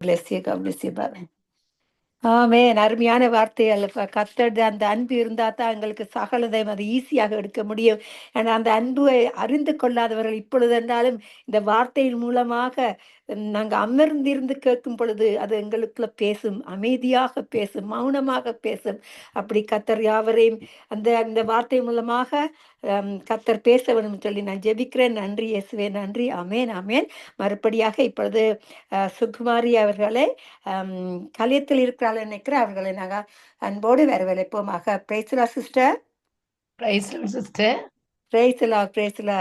bless you. God bless you, brother. ஆமென். அருமையான வார்த்தைகள். கர்த்தருடைய அந்த அன்பு இருந்தா தான் எங்களுக்கு சகலதையும் அது ஈஸியாக எடுக்க முடியும். ஏன்னா அந்த அன்பை அறிந்து கொள்ளாதவர்கள் இப்பொழுது என்றாலும் இந்த வார்த்தையின் மூலமாக நாங்க அமர்ந்திருந்து கேட்கும் பொழுது அது எங்களுக்குள்ள பேசும், அமைதியாக பேசும், மௌனமாக பேசும். அப்படி கர்த்தர் யாவரையும் அந்த அந்த வார்த்தை மூலமாக கர்த்தர் பேச வேணும்னு சொல்லி நான் ஜெபிக்கிறேன். நன்றி இயேசுவே, நன்றி. ஆமென், ஆமென். மறுபடியாக இப்பொழுது சுகுமாரி அவர்களே கலியத்தில் இருக்கிறாள் நினைக்கிறேன், அவர்களை நாங்கள் அன்போடு வரவேற்போமாக. பிரைஸ்லா சிஸ்டர். சிஸ்டர் பிரைஸ்லா, பிரைஸ்லா.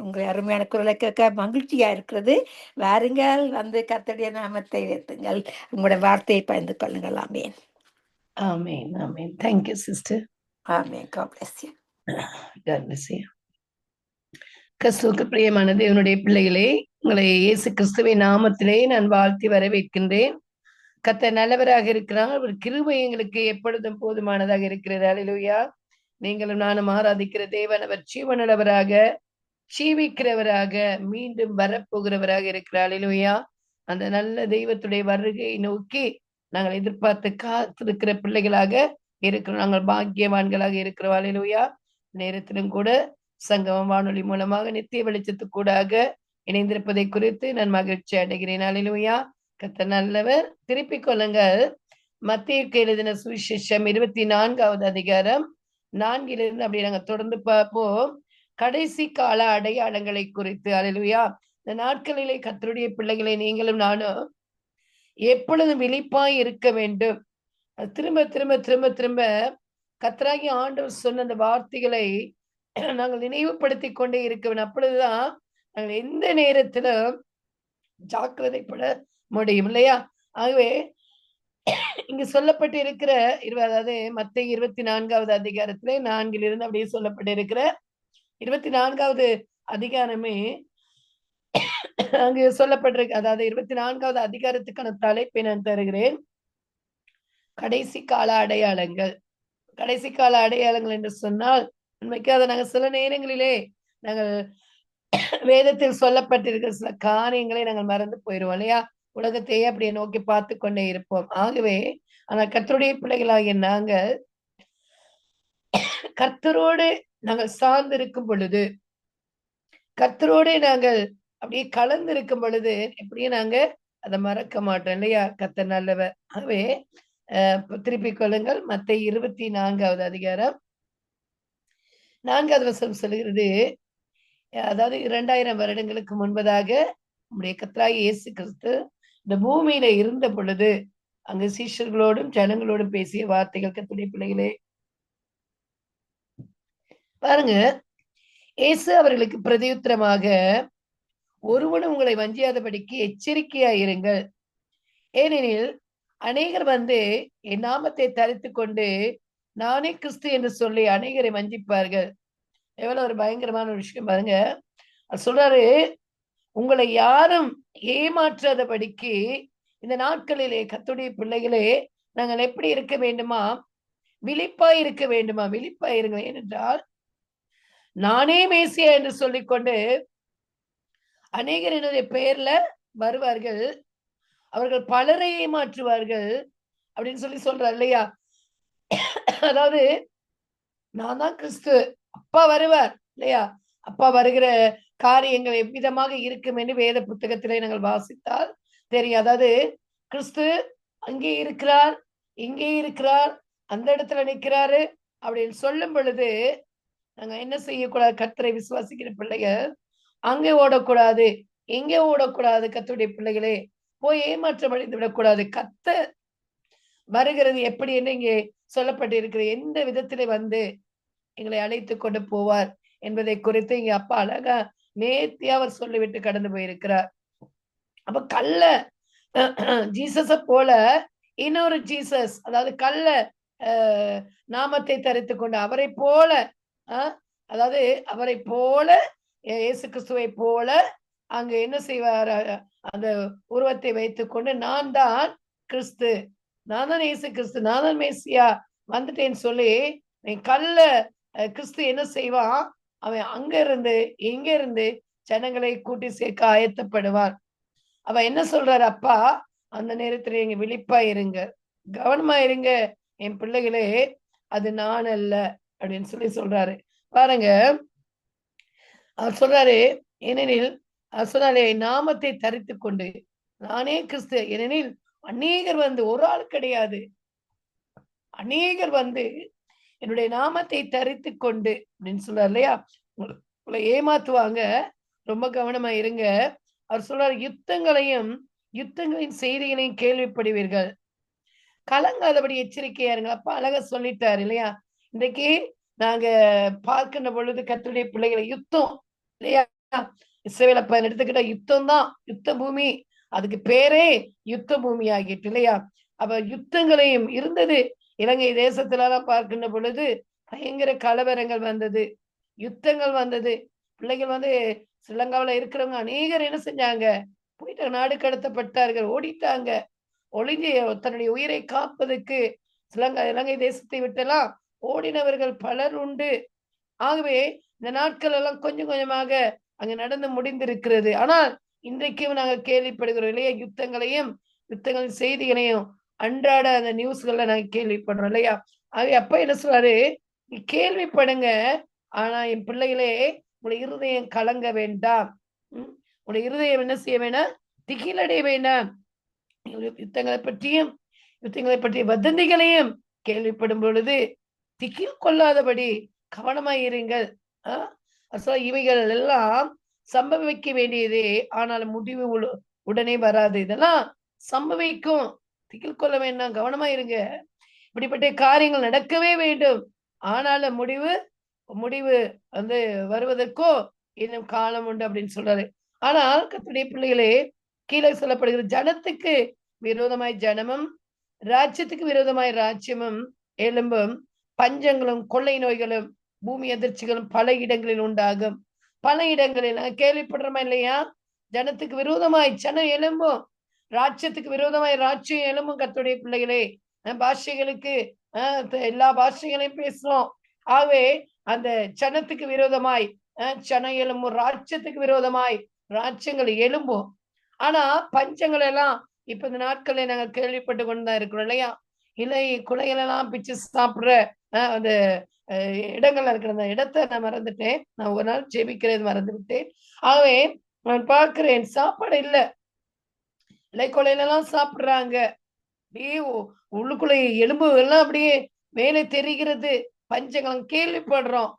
உங்களை அருமையான குரலை கேட்க மகிழ்ச்சியா இருக்கிறது. வாருங்கள், வந்து கர்த்தருடைய நாமத்தை ஏற்றுங்கள், உங்களோட வார்த்தையை பகிர்ந்து கொள்ளுங்கள். ஆமென். ஆமென், ஆமென். Thank you, sister. Amen. God bless you. God bless you. கிறிஸ்துவுக்கு பிரியமான தேவனுடைய பிள்ளைகளே, உங்களை இயேசு கிறிஸ்துவின் நாமத்திலே நான் வாழ்த்தி வரவேற்கின்றேன். கர்த்தர் நல்லவராக இருக்கிறார். அவர் கிருபை எங்களுக்கு எப்பொழுதும் போதுமானதாக இருக்கிறது. அல்லேலூயா. நீங்களும் நானும் ஆராதிக்கிற தேவன் அவர் ஜீவனுள்ளவராக, ஜீவிக்கிறவராக, மீண்டும் வரப்போகிறவராக இருக்கிறார். அல்லேலூயா. அந்த நல்ல தெய்வத்துடைய வருகையை நோக்கி நாங்கள் எதிர்பார்த்து காத்திருக்கிற பிள்ளைகளாக இருக்கிறோம். நாங்கள் பாக்கியவான்களாக இருக்கிறோம். அல்லேலூயா. நேரத்திலும் கூட சங்கமம் வானொலி மூலமாக நித்திய வெளிச்சத்துக்கூடாக இணைந்திருப்பதை குறித்து நான் மகிழ்ச்சி அடைகிறேன். அல்லேலூயா. கர்த்தர் நல்லவர். திருப்பிக் கொள்ளுங்கள். மத்தேயுக்கு எழுதின சுவிசேஷம் 24வது அதிகாரம் 4 அப்படி நாங்க தொடர்ந்து பார்ப்போம். கடைசி கால அடையாளங்களை குறித்து. அல்லேலூயா. இந்த நாட்களிலே கர்த்தருடைய பிள்ளைகளை நீங்களும் நானும் எப்பொழுதும் விழிப்பாய் இருக்க வேண்டும். திரும்ப திரும்ப திரும்ப திரும்ப கர்த்தராகிய ஆண்டவர் சொன்ன அந்த வார்த்தைகளை நாங்கள் நினைவுபடுத்தி கொண்டே இருக்க வேண்டும். அப்பொழுதுதான் நாங்கள் எந்த நேரத்திலும் ஜாக்கிரதைப்பட முடியும், இல்லையா? ஆகவே இங்கு சொல்லப்பட்டு இருக்கிற அதாவது மத்தேயு 24வது அதிகாரத்திலே 4 அப்படியே சொல்லப்பட்டு இருக்கிற 24வது அதிகாரமே அங்கு சொல்லப்பட்டிருக்கு. அதாவது 24வது அதிகாரத்துக்கான தலைப்பை நான் தருகிறேன். கடைசி கால அடையாளங்கள். கடைசி கால அடையாளங்கள் என்று சொன்னால் உண்மைக்கு அதை நாங்கள் சில நேரங்களிலே நாங்கள் வேதத்தில் சொல்லப்பட்டிருக்கிற சில காரியங்களை நாங்கள் மறந்து போயிடுவோம், இல்லையா? உலகத்தையே அப்படியே நோக்கி பார்த்து கொண்டே இருப்போம். ஆகவே ஆனால் கர்த்தருடைய பிள்ளைகளாகிய நாங்கள் கர்த்தரோடு நாங்கள் சார்ந்து இருக்கும் பொழுது, கர்த்தரோடு நாங்கள் அப்படியே கலந்து இருக்கும் பொழுது எப்படியும் நாங்க அதை மறக்க மாட்டோம், இல்லையா? கர்த்தர் நல்லவர். ஆகவே திருப்பிக் கொள்ளுங்கள். மத்தேயு 24வது அதிகாரம் 4வது வசனம் சொல்கிறது, அதாவது 2000 வருடங்களுக்கு முன்பதாக நம்முடைய கர்த்தராகிய இயேசு கிறிஸ்து இந்த பூமியில இருந்த பொழுது அங்கு சீஷர்களோடும் ஜனங்களோடும் பேசிய வார்த்தைகள். கர்த்தருடைய பிள்ளைகளே பாருங்க, இயேசு அவர்களுக்கு பிரதியுத்தரமாக, ஒருவனும் உங்களை வஞ்சியாதபடிக்கு எச்சரிக்கையா இருங்கள். ஏனெனில் அநேகர் வந்து என் நாமத்தை தரித்து கொண்டு நானே கிறிஸ்து என்று சொல்லி அநேகரை வஞ்சிப்பார்கள். எவ்வளவு ஒரு பயங்கரமான ஒரு விஷயம் பாருங்க. சொல்றாரு, உங்களை யாரும் ஏமாற்றாதபடிக்கு இந்த நாட்களிலே கர்த்தருடைய பிள்ளைகளே நாங்கள் எப்படி இருக்க வேண்டுமா? விழிப்பாய் இருக்க வேண்டுமா? விழிப்பாய் இருங்க. ஏனென்றால் நானே மேசியா என்று சொல்லிக்கொண்டு அநேகர் என்னுடைய பெயர்ல வருவார்கள், அவர்கள் பலரை ஏமாற்றுவார்கள் அப்படின்னு சொல்லி சொல்றார், இல்லையா? அதாவது நான் தான் கிறிஸ்து, அப்பா வருவார், இல்லையா? அப்பா வருகிற காரியங்கள் எவ்விதமாக இருக்கும் என்று வேத புத்தகத்திலே நாங்கள் வாசித்தால் தெரியும். அதாவது கிறிஸ்து அங்கே இருக்கிறார், இங்கே இருக்கிறார், அந்த இடத்துல நிற்கிறாரு அப்படின்னு சொல்லும் பொழுது நாங்க என்ன செய்யக்கூடாது? கர்த்தரை விசுவாசிக்கிற பிள்ளைகள் அங்கே ஓடக்கூடாது, எங்கே ஓடக்கூடாது. கர்த்தருடைய பிள்ளைகளே போய் ஏமாற்றம் அடைந்து விடக்கூடாது. கர்த்தர் வருகிறது எப்படி என்று இங்கே சொல்லப்பட்டு இருக்கிற எந்த விதத்திலே வந்து எங்களை அழைத்து கொண்டு போவார் என்பதை குறித்து இங்க அப்பா அழகா நேர்த்தியா அவர் சொல்லிவிட்டு கடந்து போயிருக்கிறார். அப்ப கள்ள ஜீசஸ போல இன்னொரு ஜீசஸ், அதாவது கள்ள நாமத்தை தரித்து கொண்டு அவரை போல, அதாவது அவரை போல இயேசு கிறிஸ்துவை போல அங்க என்ன செய்வார்? அந்த உருவத்தை வைத்துக் கொண்டு நான் தான் கிறிஸ்து, நான் தான் இயேசு கிறிஸ்து, நான் தான் மேசியா வந்துட்டேன்னு சொல்லி கள்ள கிறிஸ்து என்ன செய்வான்? அவன் அங்க இருந்து எங்க இருந்து ஜனங்களை கூட்டி சேர்க்க ஆயத்தப்படுவான். அவ என்ன சொல்றாரு? அப்பா அந்த நேரத்துல நீங்க விழிப்பா இருங்க, கவனமா இருங்க. என் பிள்ளைகளே, அது நான் அல்ல அப்படின்னு சொல்லி சொல்றாரு. பாருங்க, அவர் சொல்றாரு, ஏனெனில் சொன்னாரே, நாமத்தை தரித்துக் கொண்டு நானே கிறிஸ்து. ஏனெனில் அநேகர் வந்து, ஒரு ஆள் கிடையாது, அநேகர் வந்து என்னுடைய நாமத்தை தரித்துக் கொண்டு அப்படின்னு சொல்றாரு இல்லையா? உங்களை ஏமாத்துவாங்க, ரொம்ப கவனமா இருங்க. அவர் சொல்றாரு, யுத்தங்களின் செய்திகளையும் கேள்விப்படுவீர்கள், கலங்காதபடி எச்சரிக்கையா இருங்க. அப்ப அழகா சொல்லிட்டாரு இல்லையா? இன்றைக்கு நாங்க பார்க்கின்ற பொழுது கர்த்தருடைய பிள்ளைகளை, யுத்தம் இல்லையா? இஸ்ரவேல எடுத்துக்கிட்டா யுத்தம் தான், யுத்த பூமி. அதுக்கு பேரே யுத்த பூமி ஆகிட்டு இல்லையா? அப்ப யுத்தங்களையும் இருந்தது. இலங்கை தேசத்துல எல்லாம் பார்க்கின்ற பொழுது பயங்கர கலவரங்கள் வந்தது, யுத்தங்கள் வந்தது. பிள்ளைகள் வந்து ஸ்ரீலங்காவில இருக்கிறவங்க அநேகர் என்ன செஞ்சாங்க? போயிட்டு நாடு கடத்தப்பட்டார்கள், ஓடிட்டாங்க. ஒளிஞ்சு தன்னுடைய உயிரை காப்பதற்கு இலங்கை தேசத்தை விட்டெல்லாம் ஓடினவர்கள் பலர் உண்டு. ஆகவே இந்த நாட்கள் எல்லாம் கொஞ்சம் கொஞ்சமாக அங்க நடந்து முடிந்திருக்கிறது. ஆனால் இன்றைக்கும் நாங்கள் கேள்விப்படுகிறோம் இல்லையா? யுத்தங்களின் செய்திகளையும் அன்றாட அந்த நியூஸ்கள்ல நாங்க கேள்விப்படுறோம் இல்லையா? ஆகவே அப்ப என்ன சொல்றாரு, நீ கேள்விப்படுங்க, ஆனா என் பிள்ளைகளே, உங்களுடைய இருதயம் கலங்க வேண்டாம். உங்களுடைய இருதயம் என்ன செய்ய வேண்டாம்? திகிலடைய வேண்டாம். யுத்தங்களை பற்றிய வதந்திகளையும் கேள்விப்படும் பொழுது திகில் கொள்ளாதபடி கவனமாய் இருங்கள். இவைகள் எல்லாம் சம்பவிக்க வேண்டியதே, ஆனால் முடிவு உடனே வராது. இதெல்லாம் சம்பவிக்கும், திகில் கொள்ள வேண்டாம், கவனமா இருங்க. இப்படிப்பட்ட காரியங்கள் நடக்கவே வேண்டும், ஆனாலும் முடிவு வந்து வருவதற்கோ இன்னும் காலம் உண்டு அப்படின்னு சொல்றாரு. ஆனால் கர்த்தருடைய பிள்ளைகளே, கீழே சொல்லப்படுகிற ஜனத்துக்கு விரோதமாய் ஜனமும், ராஜ்யத்துக்கு விரோதமாய் ராஜ்யமும் எழும்பும், பஞ்சங்களும் கொள்ளை நோய்களும் பூமி அதிர்ச்சிகளும் பல இடங்களில் உண்டாகும். பல இடங்களில் கேள்விப்படுறோமா இல்லையா? ஜனத்துக்கு விரோதமாய் ஜனம் எழும்பும், ராஜ்யத்துக்கு விரோதமாய் ராஜ்யம் எழும்பும். கர்த்தருடைய பிள்ளைகளே, பாஷைகளுக்கு எல்லா பாஷைகளையும் பேசுறோம். ஆகவே அந்த ஜனத்துக்கு விரோதமாய் ஜனம் எழும்பும், ராஜ்யத்துக்கு விரோதமாய் ராஜ்யங்கள் எழும்பும். ஆனா பஞ்சங்கள் எல்லாம் இப்ப இந்த நாட்களில் நாங்க கேள்விப்பட்டு கொண்டுதான் இருக்கிறோம் இல்லையா? இலை குலைகள் எல்லாம் பிச்சு சாப்பிடுற அந்த இடங்கள்ல இருக்கிற அந்த இடத்தை நான் மறந்துட்டேன். நான் ஒரு நாள் ஜெபிக்கிறது மறந்து விட்டேன். ஆகவே நான் பார்க்கிறேன், சாப்பாடு இல்ல, இலை கொலையிலெல்லாம் சாப்பிடுறாங்க. அப்படியே உள்ளுக்குள்ள எலும்பு எல்லாம் அப்படியே மேலே தெரிகிறது. பஞ்சங்களும் கேள்விப்படுறோம்.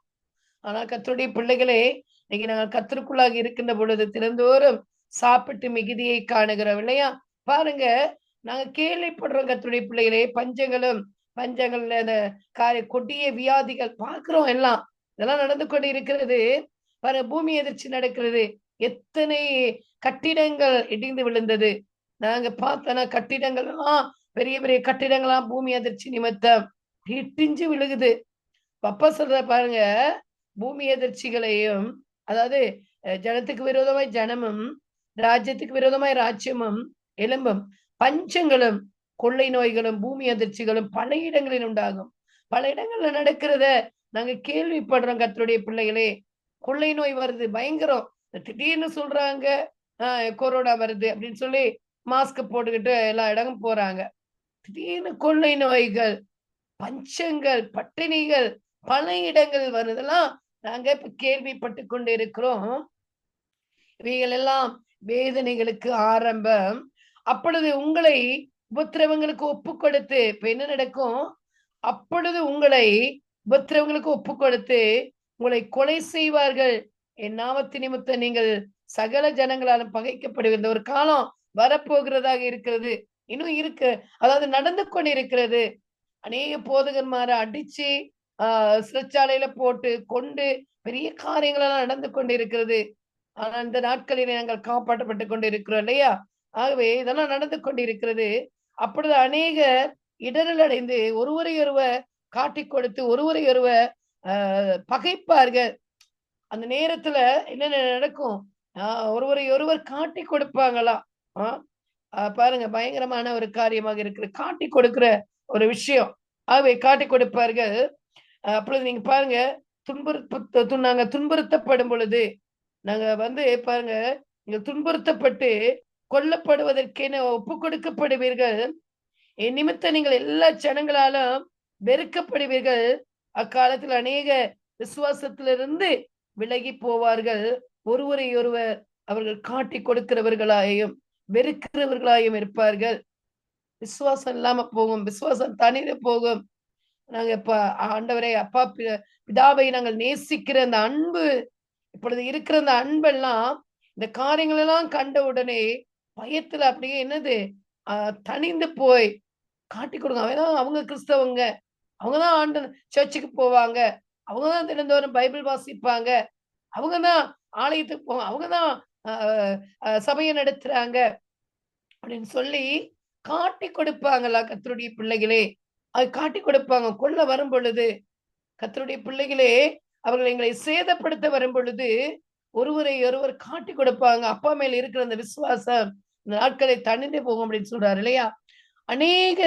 ஆனா கர்த்தருடைய பிள்ளைகளே, இன்னைக்கு நாங்கள் கர்த்தருக்குள்ளாக இருக்கின்ற பொழுது தினந்தோறும் சாப்பிட்டு மிகுதியை காணுகிறோம் இல்லையா? பாருங்க, நாங்க கேள்விப்படுறோம் கர்த்தருடைய பிள்ளைகளே, பஞ்சங்கள்ல அந்த கொடிய வியாதிகள் பார்க்கிறோம் எல்லாம். இதெல்லாம் நடந்து கொண்டு இருக்கிறது. பாருங்க, பூமி எதிர்ச்சி நடக்கிறது. எத்தனை கட்டிடங்கள் இடிந்து விழுந்தது. நாங்க பார்த்தோன்னா கட்டிடங்கள் எல்லாம், பெரிய பெரிய கட்டிடங்கள்லாம் பூமி அதிர்ச்சி நிமித்தம் இடிஞ்சு விழுகுது. அப்பா சொல்ற பாருங்க, பூமி எதிர்ச்சிகளையும், அதாவது ஜனத்துக்கு விரோதமாய் ஜனமும், ராஜ்யத்துக்கு விரோதமாய் ராஜ்யமும் எழும்பும், பஞ்சங்களும் கொள்ளை நோய்களும் பூமி அதிர்ச்சிகளும் பல இடங்களில் உண்டாகும். பல இடங்கள்ல நடக்கிறத நாங்க கேள்விப்படுறோம் கர்த்தருடைய பிள்ளைகளே. கொள்ளை நோய் வருது, பயங்கரம். திடீர்னு சொல்றாங்க கொரோனா வருது அப்படின்னு சொல்லி மாஸ்க் போட்டுக்கிட்டு எல்லா இடமும் போறாங்க. திடீர்னு கொள்ளை நோய்கள், பஞ்சங்கள், பட்டினிகள் பல இடங்கள் வருதெல்லாம் நாங்க இப்ப கேள்விப்பட்டு கொண்டு இருக்கிறோம். இவைகள் எல்லாம் வேதனைகளுக்கு ஆரம்பம். அப்பொழுது உங்களை உபத்திரவங்களுக்கு ஒப்பு கொடுத்து, இப்ப என்ன நடக்கும்? அப்பொழுது உங்களை உபத்திரவங்களுக்கு ஒப்பு கொடுத்து உங்களை கொலை செய்வார்கள். என் நாமத்து நிமித்தம் நீங்கள் சகல ஜனங்களாலும் பகைக்கப்படுகின்ற ஒரு காலம் வரப்போகிறதாக இருக்கிறது. இன்னும் இருக்கு, அதாவது நடந்து கொண்டிருக்கிறது. அநேக போதகன்மார அடிச்சு சிறைச்சாலையில போட்டு கொண்டு பெரிய காரியங்கள் எல்லாம் நடந்து கொண்டிருக்கிறது. ஆனா இந்த நாட்களில் நாங்கள் காப்பாற்றப்பட்டு கொண்டு இருக்கிறோம் இல்லையா? ஆகவே இதெல்லாம் நடந்து கொண்டிருக்கிறது. அப்பொழுது அநேகர் இடரல் அடைந்து ஒருவரையொருவர் காட்டிக் கொடுத்து ஒருவரையொருவர் பகைப்பார்கள். அந்த நேரத்துல என்னென்ன நடக்கும்? ஒருவரையொருவர் காட்டி கொடுப்பாங்களாம். பாருங்க, பயங்கரமான ஒரு காரியமாக இருக்கிற காட்டி கொடுக்கிற ஒரு விஷயம். ஆகவே காட்டி கொடுப்பார்கள். அப்பொழுது நீங்க பாருங்க, நாங்க துன்புறுத்தப்படும் பொழுது, நாங்க வந்து பாருங்க, நீங்க துன்புறுத்தப்பட்டு கொல்லப்படுவதற்கென ஒப்பு கொடுக்கப்படுவீர்கள். என் நிமித்தம் நீங்கள் எல்லா ஜனங்களாலும் வெறுக்கப்படுவீர்கள். அக்காலத்தில் அநேக விசுவாசத்திலிருந்து விலகி போவார்கள். ஒருவரை ஒருவர் அவர்கள் காட்டி கொடுக்கிறவர்களாயும் வெறுக்கிறவர்களாயும் இருப்பார்கள். விசுவாசம் இல்லாம போகும், விசுவாசம் தனிந்து போகும். நாங்க இப்ப ஆண்டவரே அப்பா பிதாவை நாங்கள் நேசிக்கிற அந்த அன்பு, இப்பொழுது இருக்கிற அந்த அன்பெல்லாம் இந்த காரியங்கள் எல்லாம் கண்ட உடனே பயத்துல அப்படியே என்னது தனிந்து போய் காட்டி கொடுங்க. அவன் அவங்க கிறிஸ்தவங்க, அவங்கதான் ஆண்டு சர்ச்சுக்கு போவாங்க, அவங்கதான் தினந்தோறும் பைபிள் வாசிப்பாங்க, அவங்கதான் ஆலயத்துக்கு போவாங்க, அவங்கதான் சபையை நடத்துறாங்க அப்படின்னு சொல்லி காட்டி கொடுப்பாங்களா கர்த்தருடைய பிள்ளைகளே? அது காட்டி கொடுப்பாங்க. கொல்ல வரும் பொழுது கர்த்தருடைய பிள்ளைகளே, அவர்கள் எங்களை சேதப்படுத்த வரும் பொழுது ஒருவரை ஒருவர் காட்டி கொடுப்பாங்க. அப்பா மேல இருக்கிற அந்த விசுவாசம் இந்த நாட்களை தணிந்து போகும் அப்படின்னு சொல்றாரு இல்லையா? அநேக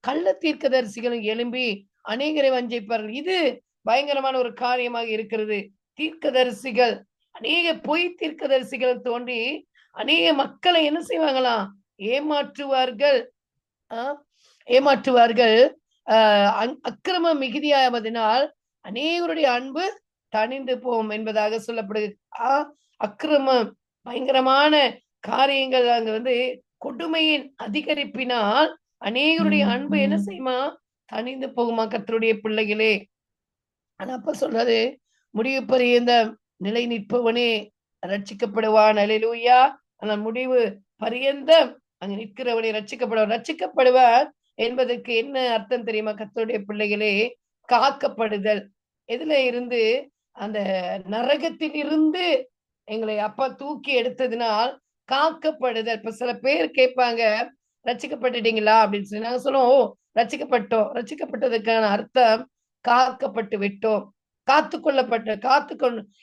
கள்ள தீர்க்கதரிசிகளும் எழும்பி அநேகரை வஞ்சிப்பார்கள். இது பயங்கரமான ஒரு காரியமாக இருக்கிறது. தீர்க்கதரிசிகள், அநேக பொய் தீர்க்கதரிசிகள் தோன்றி அநேக மக்களை என்ன செய்வாங்களாம்? ஏமாற்றுவார்கள். ஏமாற்றுவார்கள். அக்கிரமம் மிகுதியாவதனால் அநேகருடைய அன்பு தணிந்து போகும் என்பதாக சொல்லப்படுது. அக்கிரமம், பயங்கரமான காரியங்கள், அங்க கொடுமையின் அதிகரிப்பினால் அநேகருடைய அன்பு என்ன செய்யுமா? தணிந்து போகுமா கர்த்தருடைய பிள்ளைகளே. ஆனா அப்ப சொல்றது, முடிவு பரியந்த நிலை நிற்பவனே ரட்சிக்கப்படுவான். அல்லேலூயா. ஆனால் முடிவு பரியந்தம் அங்க நிற்கிறவனை ரட்சிக்கப்படுவார் என்பதற்கு என்ன அர்த்தம் தெரியுமா கர்த்தருடைய பிள்ளைகளே? காக்கப்படுதல். எதுல இருந்து? அந்த நரகத்தில் இருந்து எங்களை அப்பா தூக்கி எடுத்ததினால் காக்கப்படுதல். இப்ப சில பேர் கேட்பாங்க, ரட்சிக்கப்பட்டுட்டீங்களா அப்படின்னு சொல்லி. நாங்க சொல்லுவோம், ரட்சிக்கப்பட்டோம். ரட்சிக்கப்பட்டதுக்கான அர்த்தம் காக்கப்பட்டு விட்டோம்,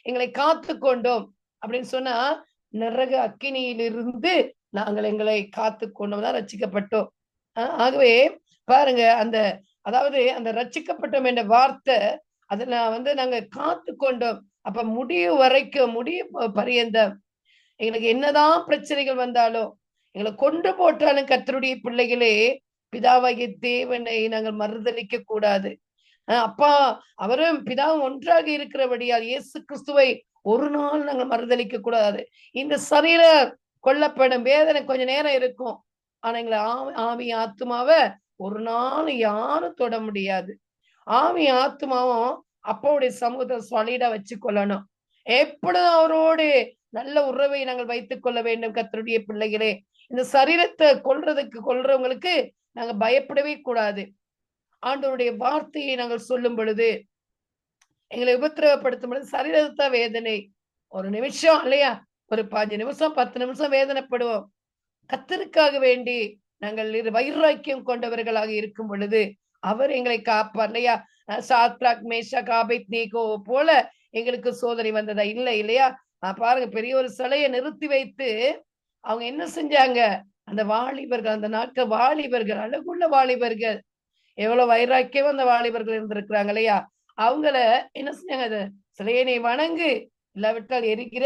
எங்களை காத்து கொண்டோம் அப்படின்னு சொன்னா, நரக அக்கினியிலிருந்து நாங்கள் எங்களை காத்து கொண்டோம் தான் ரட்சிக்கப்பட்டோம். ஆகவே பாருங்க, அதாவது அந்த ரட்சிக்கப்பட்டோம் என்ற வார்த்தை, அதுல நாங்க காத்து கொண்டோம். அப்ப முடிவு வரைக்கும், முடிவு பரியந்தம் எங்களுக்கு என்னதான் பிரச்சனைகள் வந்தாலும், எங்களை கொண்டு போட்டாலும் கர்த்தருடைய பிள்ளைகளே, பிதாவாகிய தேவனை நாங்கள் மறுதலிக்க கூடாது. அப்பா அவரும் பிதாவும் ஒன்றாக இருக்கிறபடியால் இயேசு கிறிஸ்துவை ஒரு நாள் நாங்கள் மறுதலிக்க கூடாது. இந்த சரீரம் கொல்லப்படும் வேதனை கொஞ்ச நேரம் இருக்கும். ஆனா எங்களை ஆவி ஆத்மாவை ஒரு நாள் யாரும் தொட முடியாது. ஆவி ஆத்மாவும் அப்பாவுடைய சமூகத்தை சாலிடா வச்சு கொள்ளணும். எப்பொழுதும் அவரோடு நல்ல உறவை நாங்கள் வைத்துக் கொள்ள வேண்டும் கர்த்தருடைய பிள்ளைகளே. இந்த சரீரத்தை கொல்றவங்களுக்கு நாங்க பயப்படவே கூடாது. ஆண்டவருடைய வார்த்தையை நாங்கள் சொல்லும் பொழுது, எங்களை உபத்திரவப்படுத்தும் பொழுது சரீரத்த வேதனை ஒரு நிமிஷம் இல்லையா, ஒரு 5 நிமிஷம் 10 நிமிஷம் வேதனைப்படுவோம். கர்த்தருக்காக வேண்டி நாங்கள் வைராக்கியம் கொண்டவர்களாக இருக்கும் பொழுது அவர் எங்களை காப்பார் இல்லையா? சாத்ராக் மேஷாக் ஆபேத்நேகோ போல எங்களுக்கு சோதனை வந்ததா? இல்லை இல்லையா? பாருங்க, பெரிய ஒரு சிலையை நிறுத்தி வைத்து அவங்க என்ன செஞ்சாங்க? அந்த வாலிபர்கள், அந்த நாட்கள் வாலிபர்கள், அழகுள்ள வாலிபர்கள், எவ்வளவு வைராக்கியம் அந்த வாலிபர்கள் இருந்திருக்கிறாங்க இல்லையா? அவங்கள என்ன செஞ்சாங்க? அது சிலையனை வணங்கு, இல்லாவிட்டால் எரிக்கிற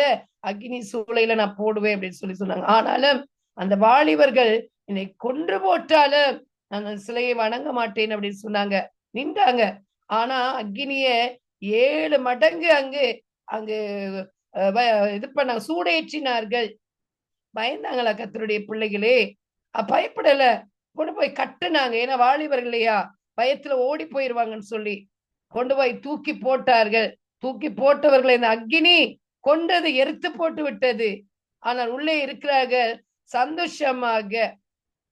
அக்னி சூளையில நான் போடுவேன் அப்படின்னு சொன்னாங்க. ஆனாலும் அந்த வாலிபர்கள் என்னை கொன்று போட்டாலும் நான் சிலையை வணங்க மாட்டேன் அப்படின்னு சொன்னாங்க, நின்றாங்க. ஆனா அக்னிய 7 மடங்கு அங்கு இது பண்ணாங்க, சூடேற்றினார்கள். பயந்தாங்களா கர்த்தருடைய பிள்ளைகளே? பயப்படல, கொண்டு போய் கட்டுனாங்க. ஏன்னா வாலிபர்கள் இல்லையா, பயத்துல ஓடி போயிருவாங்கன்னு சொல்லி கொண்டு போய் தூக்கி போட்டார்கள். தூக்கி போட்டவர்களை இந்த அக்னி கொண்டது, எரித்து போட்டு விட்டது. ஆனால் உள்ளே இருக்கிறார்கள் சந்தோஷமாக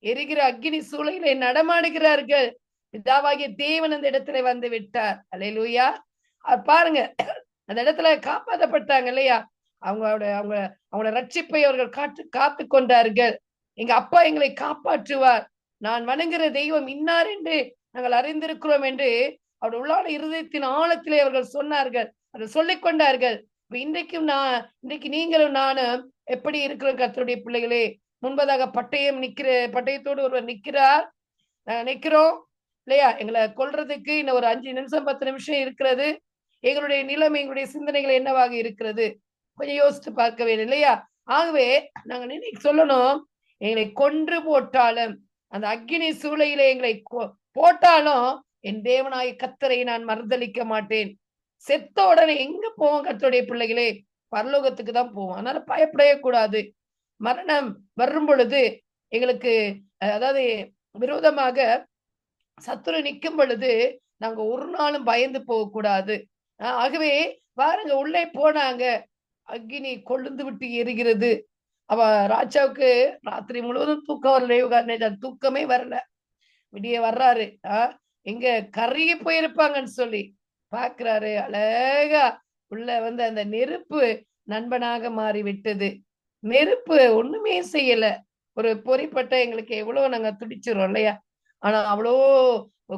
எரிகிற அக்னி சூளையிலே நடமாடுகிறார்கள். பிதாவாகிய தேவன் அந்த இடத்துல வந்து விட்டார். அல்லேலூயா. பாருங்க, அந்த இடத்துல காப்பாற்றப்பட்டாங்க இல்லையா? அவங்களோட ரட்சிப்பை அவர்கள் காத்து கொண்டார்கள். எங்க அப்பா எங்களை காப்பாற்றுவார், நான் வணங்குகிற தெய்வம் இன்னார் என்று நாங்கள் அறிந்திருக்கிறோம் என்று அவருடைய உள்ளான இருதயத்தின் ஆழத்திலே அவர்கள் சொன்னார்கள், அதை சொல்லிக் கொண்டார்கள். இன்றைக்கு நீங்களும் நானும் எப்படி இருக்கிறோம் கர்த்தருடைய பிள்ளைகளே? முன்பதாக பட்டயத்தோடு ஒருவர் நிற்கிறார், நிற்கிறோம் இல்லையா? எங்களை கொல்றதுக்கு இன்னும் ஒரு 5 நிமிஷம் 10 நிமிஷம் இருக்கிறது. எங்களுடைய நிலைமை, எங்களுடைய சிந்தனைகள் என்னவாக இருக்கிறது? கொஞ்சம் யோசித்து பார்க்க வேண்டும் இல்லையா? ஆகவே நாங்க சொல்லணும், எங்களை கொன்று போட்டாலும், அந்த அக்கினி சூளையிலே எங்களை போட்டாலும் என் தேவனாய் கர்த்தரை நான் மறுதலிக்க மாட்டேன். செத்த உடனே எங்க போவோம் கர்த்தருடைய பிள்ளைகளே? பரலோகத்துக்கு தான் போவோம். அதனால பயப்படவே கூடாது. மரணம் வரும் பொழுது எங்களுக்கு அதாவது விரோதமாக சத்துரு நிற்கும் பொழுது நாங்க ஒரு நாளும் பயந்து போகக்கூடாது. ஆகவே பாருங்க, உள்ளே போனாங்க, அக்கினி கொழுந்து விட்டு எரிகிறது. அவ ராஜாவுக்கு ராத்திரி முழுவதும் தூக்கம் வரல, தூக்கமே வரல. விடிய வர்றாரு. எங்க கருகி போயிருப்பாங்கன்னு சொல்லி பாக்குறாரு. அழகா உள்ள வந்து அந்த நெருப்பு நண்பனாக மாறி விட்டது. நெருப்பு ஒண்ணுமே செய்யல. ஒரு பொறிப்பட்ட எங்களுக்கு எவ்வளவு நாங்க துடிச்சிரோம் இல்லையா? ஆனா அவ்வளோ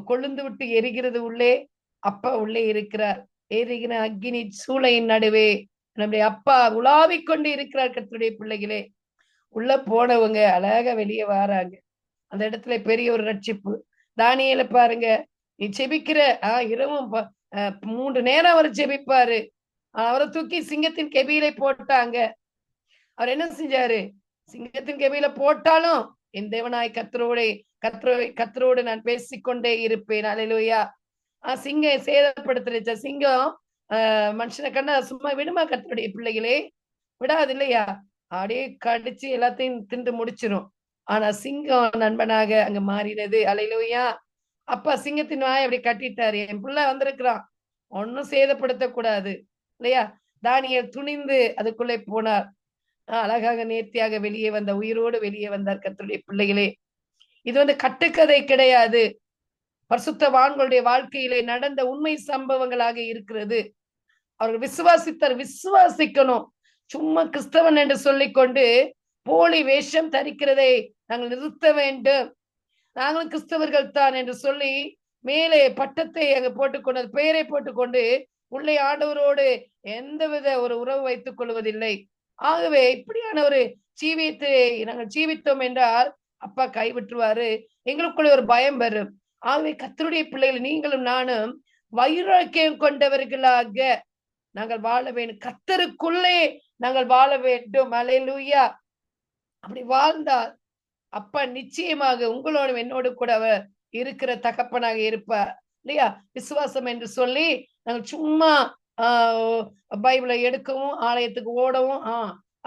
கொழுந்து விட்டு எரிகிறது உள்ளே. அப்பா உள்ளே இருக்கிறார். எரிகிற அக்கினி சூளையின் நடுவே நம்முடைய அப்பா உலாவிக் கொண்டு இருக்கிறார். கர்த்தருடைய பிள்ளைகளே, உள்ள போனவங்க அழகா வெளியே வராங்க. அந்த இடத்துல பெரிய ஒரு ரட்சிப்பு. தானியேல பாருங்க, நீ செபிக்கிற இரவும் 3 நேரம் அவர் ஜெபிப்பாரு. அவரை தூக்கி சிங்கத்தின் கெபியிலே போட்டாங்க. அவர் என்ன செஞ்சாரு? சிங்கத்தின் கெபியில போட்டாலும் என் தேவனாய் கர்த்தரோடு நான் பேசிக்கொண்டே இருப்பேன். அல்லேலூயா. சிங்கம் சேதப்படுத்துற சிங்கம் மனுஷனை கண்டா சும்மா விடுமா? கர்த்தருடைய பிள்ளைகளே, விடாது இல்லையா? அப்படியே கடிச்சு எல்லாத்தையும் தின்று முடிச்சிரும். ஆனா சிங்கம் நண்பனாக அங்க மாறினது. அல்லேலூயா. அப்பா சிங்கத்தின் வாயை அப்படி கட்டிட்டாரு. என் பிள்ளை வந்திருக்கிறான், ஒன்னும் சேதப்படுத்த கூடாது இல்லையா? தானியேல் துணிந்து அதுக்குள்ளே போனார். அழகாக நேர்த்தியாக வெளியே வந்த உயிரோடு வெளியே வந்தார். கர்த்தருடைய பிள்ளைகளே, இது வந்து கட்டுக்கதை கிடையாது. பரிசுத்தவான்களுடைய வாழ்க்கையிலே நடந்த உண்மை சம்பவங்களாக இருக்கிறது. அவர்கள் விசுவாசிக்கணும். சும்மா கிறிஸ்தவன் என்று சொல்லிக்கொண்டு போலி வேஷம் தரிக்கிறதை நாங்கள் நிறுத்த வேண்டும். நாங்களும் கிறிஸ்தவர்கள் தான் என்று சொல்லி மேலே பட்டத்தை அங்க போட்டுக்கொண்டு, பெயரை போட்டுக்கொண்டு உள்ளே ஆண்டவரோடு எந்தவித ஒரு உறவு வைத்துக் கொள்வதில்லை. ஆகவே இப்படியான ஒரு ஜீவியத்தை நாங்கள் ஜீவித்தோம் என்றால் அப்பா கைவிட்டுருவாரு. எங்களுக்குள்ள ஒரு பயம் வரும். ஆகவே கர்த்தருடைய பிள்ளைகள் நீங்களும் நானும் வைராக்கியம் கொண்டவர்களாக நாங்கள் வாழ வேண்டும். கர்த்தருக்குள்ளே நாங்கள் வாழ வேண்டும். அல்லேலூயா. அப்படி வாழ்ந்தால் அப்பா நிச்சயமாக உங்களோடு என்னோடு கூட அவர் இருக்கிற தகப்பனாக இருப்பார் இல்லையா? விசுவாசம் என்று சொல்லி நாங்கள் சும்மா பைபிளை எடுக்கவும், ஆலயத்துக்கு ஓடவும்,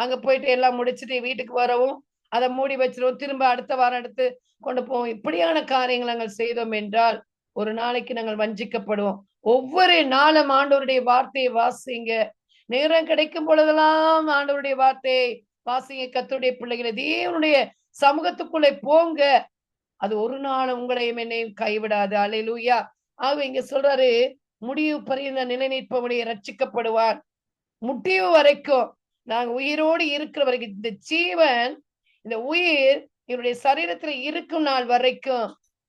அங்க போயிட்டு எல்லாம் முடிச்சுட்டு வீட்டுக்கு வரவும், அதை மூடி வச்சிருவோம், திரும்ப அடுத்த வாரம் எடுத்து கொண்டு போவோம். இப்படியான காரியங்கள் நாங்கள் செய்தோம் என்றால் ஒரு நாளைக்கு நாங்கள் வஞ்சிக்கப்படுவோம். ஒவ்வொரு நாளும் ஆண்டவருடைய வார்த்தையை வாசிங்க. நேரம் கிடைக்கும் பொழுதெல்லாம் ஆண்டவருடைய வார்த்தையை வாசிங்க. கர்த்தருடைய பிள்ளைகளை தேவனுடைய சமூகத்துக்குள்ளே போங்க. அது ஒரு நாள் உங்களையும் என்னையும் கைவிடாது. அல்லேலூயா. ஆக இங்க சொல்றாரு, முடிவு பரியந்த நிலை நிற்பவனுடைய ரட்சிக்கப்படுவான். முடிவு வரைக்கும் நாங்க உயிரோடு இருக்கிற வரைக்கும், இந்த ஜீவன், இந்த உயிர் என்னுடைய சரீரத்துல இருக்கும் நாள் வரைக்கும்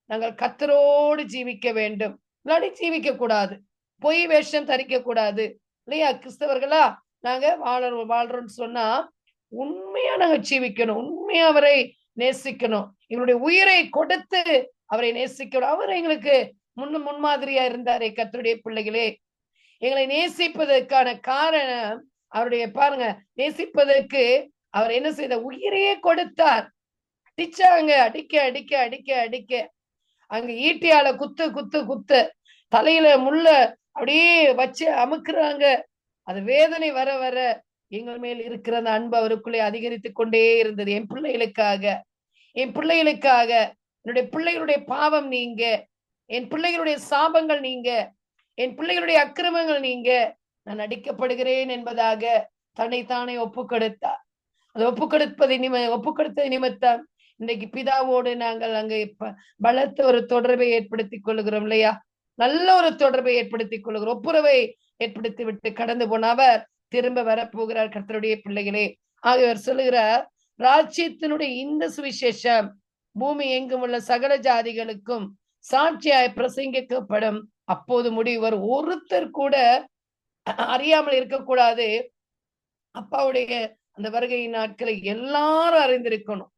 நாங்கள் கர்த்தரோடு ஜீவிக்க வேண்டும். இல்லாட்டி ஜீவிக்க கூடாது. பொய் வேஷம் தரிக்க கூடாது இல்லையா? கிறிஸ்தவர்களா நாங்க வாழ்றோம்னு சொன்னா உண்மையா நாங்க ஜீவிக்கணும். உண்மையா அவரை நேசிக்கணும். எங்களுடைய உயிரை கொடுத்து அவரை நேசிக்கணும். அவர் எங்களுக்கு முன்மாதிரியா இருந்தாரே. கர்த்தருடைய பிள்ளைகளே, எங்களை நேசிப்பதற்கான காரணம் அவருடைய பாருங்க, நேசிப்பதற்கு அவர் என்ன செய்த? உயிரையே கொடுத்தார். அடிச்சாங்க, அடிக்க அடிக்க அடிக்க அடிக்க, அங்க ஈட்டியால குத்து குத்து குத்து, தலையில முள்ள அப்படியே வச்சு அமுக்குறாங்க. அது வேதனை வர வர எங்கள் மேல் இருக்கிற அந்த அன்பு அவருக்குள்ளே அதிகரித்துக் கொண்டே இருந்தது. என் பிள்ளைகளுக்காக, என்னுடைய பிள்ளைகளுடைய பாவம் நீங்க, என் பிள்ளைகளுடைய சாபங்கள் நீங்க, என் பிள்ளைகளுடைய அக்கிரமங்கள் நீங்க, நான் அடிக்கப்படுகிறேன் என்பதாக தன்னைத்தானே ஒப்பு கொடுத்தார். அது ஒப்பு கொடுத்தது நிமித்தம் இன்றைக்கு பிதாவோடு நாங்கள் அங்க பலத்த ஒரு தொடர்பை ஏற்படுத்திக் கொள்ளுகிறோம் இல்லையா? நல்ல ஒரு தொடர்பை ஏற்படுத்திக் கொள்ளுகிறோம். ஒப்புரவை ஏற்படுத்தி விட்டு கடந்து போன அவர் திரும்ப வரப்போகிறார். கர்த்தருடைய பிள்ளைகளே, ஆகியவர் சொல்லுகிறார், ராஜ்யத்தினுடைய இந்த சுவிசேஷம் பூமி எங்கும் உள்ள சகல ஜாதிகளுக்கும் சாட்சியாய் பிரசங்கிக்கப்படும். அப்போது முடிவு வரும். ஒருத்தர் கூட அறியாமல் இருக்கக்கூடாது. அப்பாவுடைய அந்த வருகை நாட்களை எல்லாரும் அறிந்திருக்கணும்.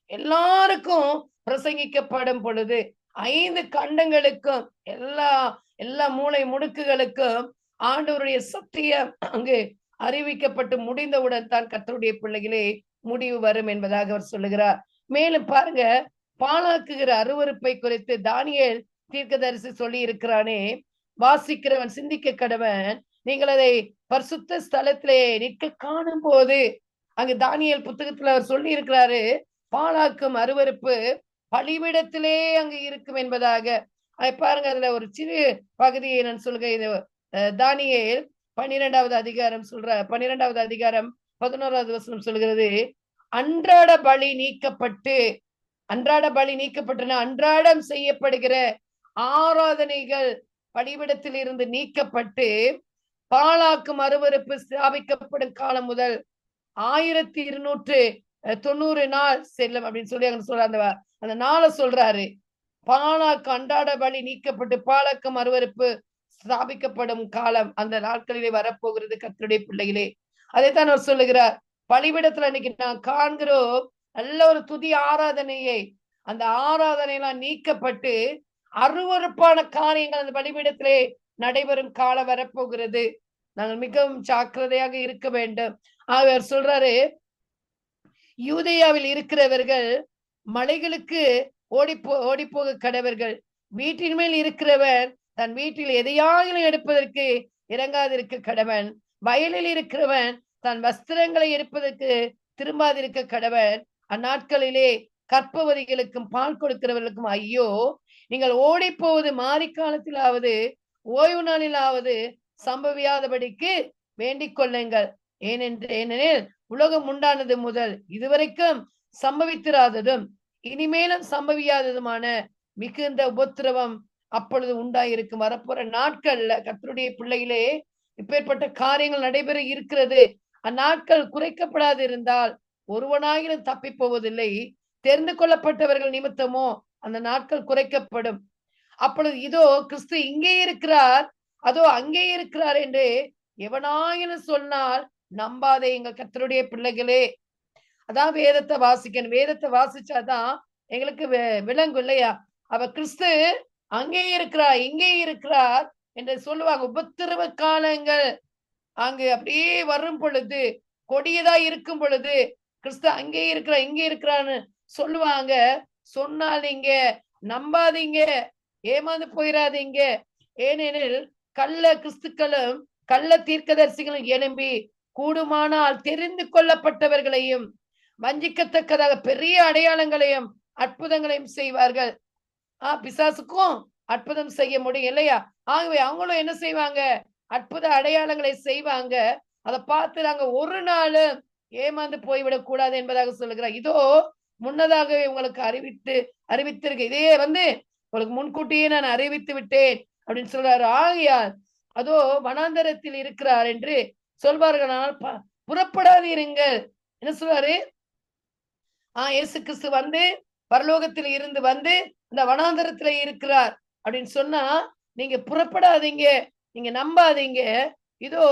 எல்லாருக்கும் பிரசங்கிக்கப்படும் பொழுது 5 கண்டங்களுக்கும் எல்லா மூளை முடுக்குகளுக்கும் ஆண்டவருடைய சத்தியம் அங்கு அறிவிக்கப்பட்டு முடிந்தவுடன் தான் கர்த்தருடைய பிள்ளைகளே முடிவு வரும் என்பதாக அவர் சொல்லுகிறார். மேலும் பாருங்க, பாழாக்குகிற அருவருப்பை குறித்து தானியேல் தீர்க்கதரிசி சொல்லி இருக்கிறானே, வாசிக்கிறவன் சிந்திக்க கடவன். நீங்கள் அதை பரிசுத்த ஸ்தலத்திலே நிற்க காணும் போது, அங்கு தானியேல் புத்தகத்துல அவர் சொல்லி இருக்கிறாரு, பாழாக்கும் அருவருப்பு பலிபிடத்திலே அங்கு இருக்கும் என்பதாக. அதை பாருங்க, அதுல ஒரு சிறு பகுதியை நான் சொல்கிறேன். இது தானியேல் 12வது அதிகாரம் 11வது வசனம் சொல்கிறது, அன்றாட பலி நீக்கப்பட்டு, அன்றாடம் செய்யப்படுகிற ஆராதனைகள் பலிபிடத்தில் இருந்து நீக்கப்பட்டு பாழாக்கும் அருவருப்பு ஸ்தாபிக்கப்படும் காலம் முதல் 1290 நாள் செல்லும் அப்படின்னு சொல்லி அங்க சொல்ற அந்த நாளை சொல்றாரு. பாழாக்கு அன்றாட பலி நீக்கப்பட்டு பாழாக்கும் அருவருப்பு ஸ்தாபிக்கப்படும் காலம் அந்த நாட்களிலே வரப்போகிறது கர்த்தருடைய பிள்ளைகளே. அதைத்தான் அவர் சொல்லுகிறார். பலிபிடத்துல இன்னைக்கு நான் காண்கிறோம் நல்ல ஒரு துதி ஆராதனையை, அந்த ஆராதனை எல்லாம் நீக்கப்பட்டு அருவருப்பான காரியங்கள் அந்த பலிபீடத்திலே நடைபெறும் காலம் வரப்போகிறது. நாங்கள் மிகவும் ஜாக்கிரதையாக இருக்க வேண்டும். அவர் சொல்றாரு, யூதேயாவில் இருக்கிறவர்கள் மலைகளுக்கு ஓடிப்போக கடவர்கள். வீட்டின் மேல் இருக்கிறவன் தன் வீட்டில் எதையாகிலும் எடுப்பதற்கு இறங்காதிருக்க கடவன். வயலில் இருக்கிறவன் தன் வஸ்திரங்களை எடுப்பதற்கு திரும்பாதிருக்க கடவன். அந்நாட்களிலே கற்பவதிகளுக்கும் பால் கொடுக்கிறவர்களுக்கும் ஐயோ, நீங்கள் ஓடி போவது மாறி காலத்திலாவது ஓய்வு நாளிலாவது சம்பவியாதபடிக்கு வேண்டிக் கொள்ளுங்கள். ஏனெனில் உலகம் உண்டானது முதல் இதுவரைக்கும் சம்பவித்திராததும் இனிமேலும் சம்பவியாததுமான மிகுந்த உபத்திரவம் அப்பொழுது உண்டாயிருக்கும். வரப்போற நாட்கள்ல கர்த்தருடைய பிள்ளைகளே இப்பேற்பட்ட காரியங்கள் நடைபெற இருக்கிறது. அந்நாட்கள் குறைக்கப்படாது இருந்தால் ஒருவனாகிலும் தப்பி போவதில்லை. தெரிந்து கொள்ளப்பட்டவர்கள் நிமித்தமோ அந்த நாட்கள் குறைக்கப்படும். அப்பொழுது இதோ கிறிஸ்து இங்கே இருக்கிறார், அதோ அங்கே இருக்கிறார் என்று எவனாயினும் சொன்னால் நம்பாதே எங்க கர்த்தருடைய பிள்ளைகளே. அதான் வேதத்தை வாசிக்கணும். வேதத்தை வாசிச்சாதான் எங்களுக்கு விளங்கும் இல்லையா? அவ கிறிஸ்து அங்கே இருக்கிறார் இங்கே இருக்கிறார் என்று சொல்லுவாங்க. உபத்திரவ காலங்கள் அங்கு அப்படியே வரும் பொழுது, கொடியதா இருக்கும் பொழுது கிறிஸ்து அங்கே இருக்கிறா இங்கே இருக்கிறான்னு சொல்லுவாங்க. சொன்னாதீங்க, நம்பாதீங்க, ஏமாந்து போயிடாதீங்க. ஏனெனில் கள்ள கிறிஸ்துக்களும் கள்ள தீர்க்கதரிசிகளும் எழும்பி கூடுமானால் தெரிந்து கொள்ளப்பட்டவர்களையும் வஞ்சிக்கத்தக்கதாக பெரிய அடையாளங்களையும் அற்புதங்களையும் செய்வார்கள். பிசாசுக்கும் அற்புதம் செய்ய முடியும் இல்லையா? ஆகவே அவங்களும் என்ன செய்வாங்க? அற்புத அடையாளங்களை செய்வாங்க. அதை பார்த்து நாங்க ஒரு நாளும் ஏமாந்து போய்விடக் கூடாது என்பதாக சொல்லுகிறார். இதோ முன்னதாகவே உங்களுக்கு அறிவித்திருக்கு. இதையே உங்களுக்கு முன்கூட்டியே நான் அறிவித்து விட்டேன் அப்படின்னு சொல்றாரு. ஆகையால் அதோ வனாந்தரத்தில் இருக்கிறார் என்று சொல்வார்கள். ஆனால் புறப்படாதீருங்கள். என்ன சொல்றாரு? இயேசு கிறிஸ்து பரலோகத்தில் இருந்து இந்த வனாந்தரத்துல இருக்கிறார் அப்படின்னு சொன்னா நீங்க புறப்படாதீங்க, நீங்க நம்பாதீங்க. இதோ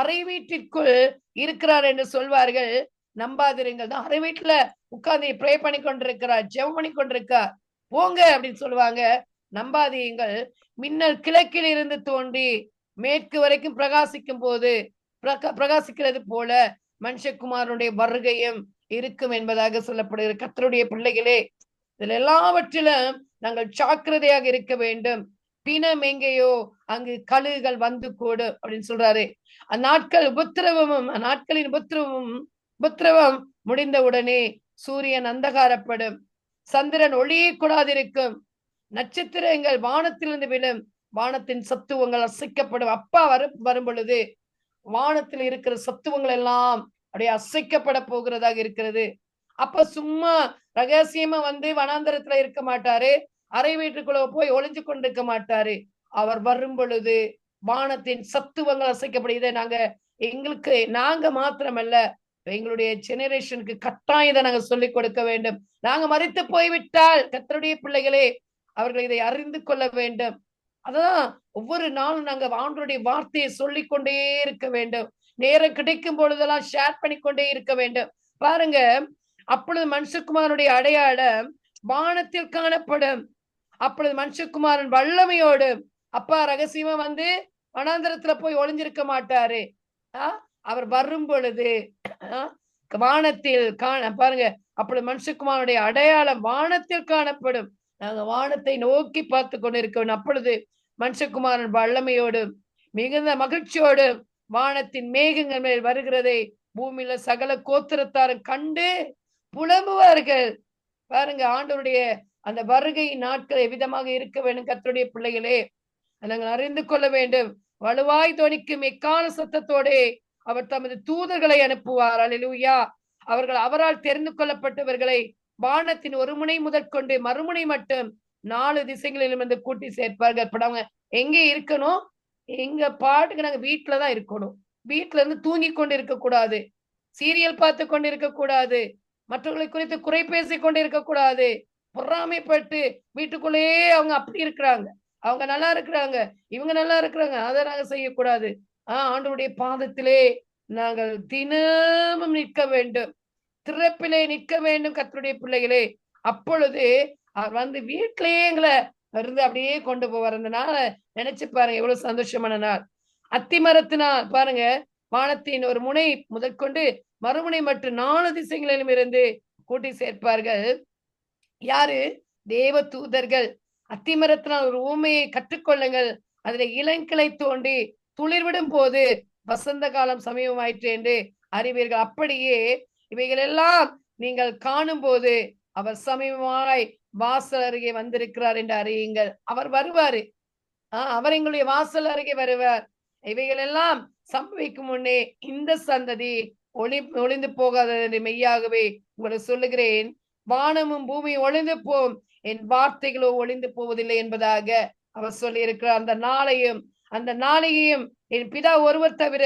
அறை வீட்டிற்குள் இருக்கிறார் என்று சொல்வார்கள். நம்பாதிருங்கள். தான் அறை வீட்டுல உட்கார்ந்து ப்ரே பண்ணி கொண்டிருக்கிறார், ஜெபம் பண்ணி கொண்டிருக்கார், போங்க அப்படின்னு சொல்லுவாங்க. நம்பாதீங்கள். மின்னல் கிழக்கில் இருந்து தோன்றி மேற்கு வரைக்கும் பிரகாசிக்கும் போது பிரகாசிக்கிறது போல மனுஷகுமாரனுடைய வருகையும் இருக்கும் என்பதாக சொல்லப்படுகிற கர்த்தருடைய பிள்ளைகளே, இதுல எல்லாவற்றிலும் நாங்கள் ஜாக்கிரதையாக இருக்க வேண்டும். பிணம் எங்கேயோ அங்கு கழுகுகள் வந்து கூடும் அப்படின்னு சொல்றாரு. அந்நாட்களின் உபத்திரவம் முடிந்தவுடனே சூரியன் அந்தகாரப்படும், சந்திரன் ஒளியே கூடாதிருக்கும், நட்சத்திரங்கள் வானத்திலிருந்து விழும், வானத்தின் சத்துவங்கள் அசைக்கப்படும். அப்பா வரும் பொழுது வானத்தில் இருக்கிற சத்துவங்கள் எல்லாம் அப்படியே அசைக்கப்பட போகிறதாக இருக்கிறது. அப்ப சும்மா ரகசியமா வனாந்தரத்துல இருக்க மாட்டாரு, அறை வீட்டுக்குள்ள போய் ஒளிஞ்சு கொண்டிருக்க மாட்டாரு. அவர் வரும் பொழுது வானத்தின் சத்துவங்கள் அசைக்கப்படும். இதை நாங்க மாத்திரமல்ல, எங்களுடைய ஜெனரேஷனுக்கு கட்டாயம் இதை நாங்க சொல்லிக் கொடுக்க வேண்டும். நாங்க மரித்து போய்விட்டால் கர்த்தருடைய பிள்ளைகளே அவர்கள் இதை அறிந்து கொள்ள வேண்டும். அதான் ஒவ்வொரு நாளும் நாங்க ஆண்டவருடைய வார்த்தையை சொல்லிக் கொண்டே இருக்க வேண்டும். நேரம் கிடைக்கும் பொழுதெல்லாம் ஷேர் பண்ணிக்கொண்டே இருக்க வேண்டும். பாருங்க, அப்பொழுது மனுஷகுமாரனுடைய அடையாளம் வானத்தில் காணப்படும். அப்பொழுது மனுஷகுமாரன் வல்லமையோடு, அப்பா ரகசியமா வனாந்தரத்துல போய் ஒளிஞ்சிருக்க மாட்டாரு. அவர் வரும் பொழுது வானத்தில் பாருங்க, அப்பொழுது மனுஷகுமாரனுடைய அடையாளம் வானத்தில் காணப்படும். நாங்க வானத்தை நோக்கி பார்த்து கொண்டிருக்கோம். அப்பொழுது மனுஷகுமாரன் வல்லமையோடு மிகுந்த மகிழ்ச்சியோடு வானத்தின் மேகங்கள் மேல் வருகிறதை பூமியில சகல கோத்திரத்தாரும் கண்டு புலம்புவார்கள். பாருங்க, ஆண்டவருடைய அந்த வருகை நாட்கள் எவ்விதமாக இருக்க வேண்டும். கர்த்தருடைய பிள்ளைகளே, நாங்கள் அறிந்து கொள்ள வேண்டும். வலுவாய் தொனிக்கும் எக்கால சத்தத்தோடே அவர் தமது தூதர்களை அனுப்புவார். அல்லேலூயா. அவர்கள் அவரால் தெரிந்து கொள்ளப்பட்டவர்களை வானத்தின் ஒரு முனை முதற்கொண்டு மறுமுனை மட்டும் 4 திசைகளிலும் வந்து கூட்டி சேர்ப்பார்கள். இப்ப நாங்க எங்கே இருக்கணும்? எங்க பாட்டுக்கு நாங்க வீட்டுலதான் இருக்கணும். வீட்டுல இருந்து தூங்கி கொண்டு இருக்க கூடாது. சீரியல் பார்த்து கொண்டு இருக்க கூடாது. மற்றவர்களை குறித்து குறை பேசிக் கொண்டு இருக்க கூடாது. பொறாமைப்பட்டு வீட்டுக்குள்ளேயே அவங்க அப்படி இருக்கிறாங்க, அவங்க நல்லா இருக்கிறாங்க, இவங்க நல்லா இருக்கிறாங்க, அதை நாங்க செய்யக்கூடாது. ஆண்டவருடைய பாதத்திலே நாங்கள் தினமும் நிற்க வேண்டும். திறப்பிலே நிற்க வேண்டும் கர்த்தருடைய பிள்ளைகளே. அப்பொழுது அவர் வந்து வீட்டிலேயே எங்களை இருந்து அப்படியே கொண்டு போவார். அந்த நாளை நினைச்சு பாருங்க, எவ்வளவு சந்தோஷமான நாள். அத்திமரத்தினால் பாருங்க, வானத்தின் ஒரு முனை முதற்கொண்டு மறுமுனை மற்றும் 4 திசைகளிலும் இருந்து கூட்டி சேர்ப்பார்கள். யாரு? தேவ தூதர்கள். அத்திமரத்தினால் ஒரு ஊமையை கற்றுக்கொள்ளுங்கள். அதுல இளங்கிளை தோண்டி துளிர்விடும் போது வசந்த காலம் சமீபமாயிற்று என்று அறிவீர்கள். அப்படியே இவைகள் எல்லாம் நீங்கள் காணும் போது அவர் சமீபமாய் வாசல் அருகே வந்திருக்கிறார் என்று அறியுங்கள். அவர் வருவாரு. அவர் எங்களுடைய வாசல் அருகே வருவார். இவைகள் எல்லாம் சம்பவிக்கும் முன்னே இந்த சந்ததி ஒளிந்து போகாதது என்று மெய்யாகவே உங்களை சொல்லுகிறேன். வானமும் பூமியும் ஒளிந்து போம், என் வார்த்தைகளோ ஒளிந்து போவதில்லை என்பதாக அவர் சொல்லி இருக்கிறார். அந்த நாளையையும் என் பிதா ஒருவர் தவிர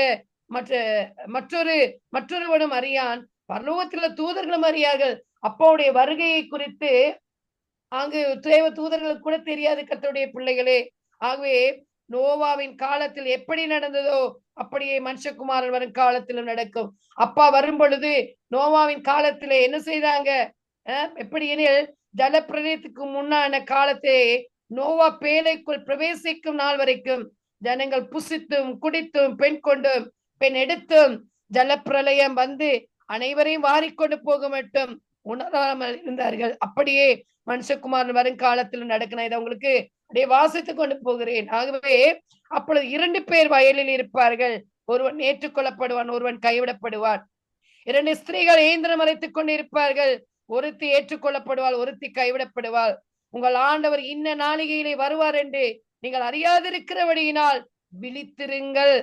மற்றொருவனும் அறியான், பரலோகத்திலுள்ள தூதர்களும் அறியார்கள். அப்பாவுடைய வருகையை குறித்து அங்கு தேவ தூதர்களுக்கு கூட தெரியாது கர்த்தருடைய பிள்ளைகளே. ஆகவே நோவாவின் காலத்தில் எப்படி நடந்ததோ அப்படியே மனுஷகுமாரன் வரும் காலத்திலும் நடக்கும். அப்பா வரும் பொழுது நோவாவின் காலத்திலே என்ன செய்தாங்க? எப்படி எனில், ஜலப்பிரளயத்துக்கு முன்னான காலத்தை நோவா பேழைக்குள் பிரவேசிக்கும் நாள் வரைக்கும் ஜனங்கள் புசித்தும் குடித்தும் பெண் கொண்டும் பெண் எடுத்தும் ஜலப்பிரளயம் வந்து அனைவரையும் வாரிக்கொண்டு போக மட்டும் உணராமல் இருந்தார்கள். அப்படியே மனுஷகுமாரன் வரும் காலத்தில் நடக்கணும். இதை உங்களுக்கு அப்படியே வாசித்துக் கொண்டு போகிறேன். ஆகவே அப்பொழுது 2 பேர் வயலில் இருப்பார்கள். ஒருவன் ஏற்றுக்கொள்ளப்படுவான், ஒருவன் கைவிடப்படுவான். 2 ஸ்திரீகள் ஏந்திரம் மறைத்துக் கொண்டு இருப்பார்கள். ஒருத்தி ஏற்றுக்கொள்ளப்படுவாள், ஒருத்தி கைவிடப்படுவாள். உங்கள் ஆண்டவர் இன்ன நாளிகையிலே வருவார் என்று நீங்கள் அறியாதிருக்கிறபடியினால் விழித்திருங்கள்.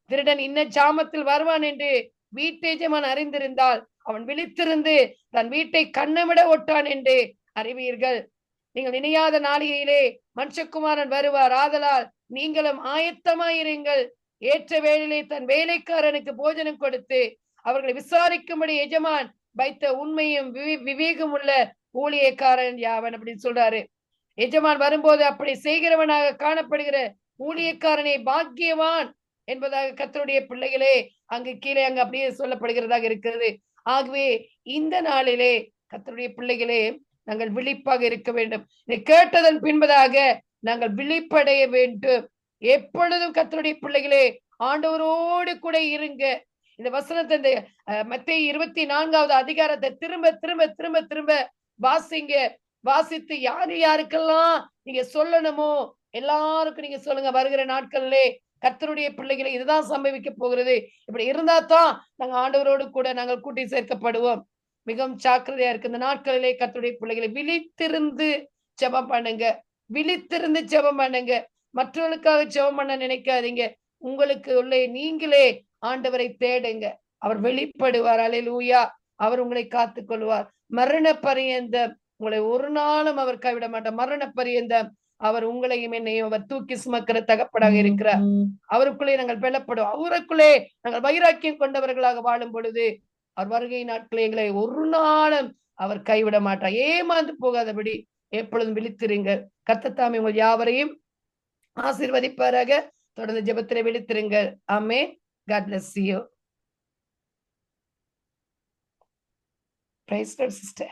திருடன் இன்ன ஜாமத்தில் வருவான் என்று வீட்டெஜமான் அறிந்திருந்தால் அவன் விழித்திருந்து தன் வீட்டை கண்ணமிட ஒட்டான் என்று அறிவீர்கள். நீங்கள் நினையாத நாளிகையிலே மனுஷகுமாரன் வருவார். ஆதலால் நீங்களும் ஆயத்தமாயிருங்கள். ஏற்ற வேளையிலே தன் வேலைக்காரனுக்கு போஜனம் கொடுத்து அவர்களை விசாரிக்கும்படி எஜமான் வைத்த உண்மையும் விவேகம் உள்ள ஊழியக்காரன் யாவன் அப்படின்னு சொல்றாரு. எஜமான் வரும்போது அப்படி செய்கிறவனாக காணப்படுகிற ஊழியக்காரனை பாக்கியவான் என்பதாக கர்த்தருடைய பிள்ளைகளே அங்கு கீழே அங்கு அப்படியே சொல்லப்படுகிறதாக இருக்கிறது. ஆகவே இந்த நாளிலே கர்த்தருடைய பிள்ளைகளே நாங்கள் விழிப்பாக இருக்க வேண்டும். இதை கேட்டதன் பின்பதாக நாங்கள் விழிப்படைய வேண்டும். எப்பொழுதும் கர்த்தருடைய பிள்ளைகளே ஆண்டவரோடு கூட இருங்க. இந்த வசனத்தை, இந்த மத்தேயு 24வது அதிகாரத்தை திரும்ப திரும்ப திரும்ப திரும்ப வாசிங்க. வாசித்து யாருக்கெல்லாம் நீங்க சொல்லணுமோ எல்லாருக்கும் நீங்க சொல்லுங்க. வருகிற நாட்களிலே கர்த்தருடைய பிள்ளைகளை இதுதான் சம்பவிக்க போகிறது. இப்படி இருந்தா தான் நாங்க ஆண்டவரோடு கூட நாங்கள் கூட்டி சேர்க்கப்படுவோம். மிகவும் ஜாக்கிரதையா இருக்கு. இந்த நாட்களிலே கர்த்தருடைய பிள்ளைகளை விழித்திருந்து ஜெபம் பண்ணுங்க. விழித்திருந்து ஜெபம் பண்ணுங்க. மற்றவர்களுக்காக ஜெபம் பண்ண நினைக்காதீங்க. உங்களுக்கு உள்ளே நீங்களே ஆண்டவரை தேடுங்க. அவர் வெளிப்படுவார். அல்லேலூயா. அவர் உங்களை காத்துக் கொள்வார். மரண பரியந்தம் உங்களை ஒரு நாளும் அவர் கைவிட மாட்டார். மரண பரியந்தம் அவர் உங்களையும் என்னையும் அவர் தூக்கி சுமக்கிற தகப்பனாக இருக்கிறார். அவருக்குள்ளே நாங்கள் வெல்லப்படுவோம். அவருக்குள்ளே நாங்கள் வைராக்கியம் கொண்டவர்களாக வாழும் பொழுது அவர் வருகை நாட்களை எங்களை ஒரு நாளும் அவர் கைவிட மாட்டார். ஏமாந்து போகாதபடி எப்பொழுதும் விழித்திருங்க. கர்த்தர் தாமே உங்கள் யாவரையும் ஆசீர்வதிப்பாராக. தொடர்ந்து ஜெபத்திலே விழித்திருங்கள். ஆமென். God bless you. Praise God, sister.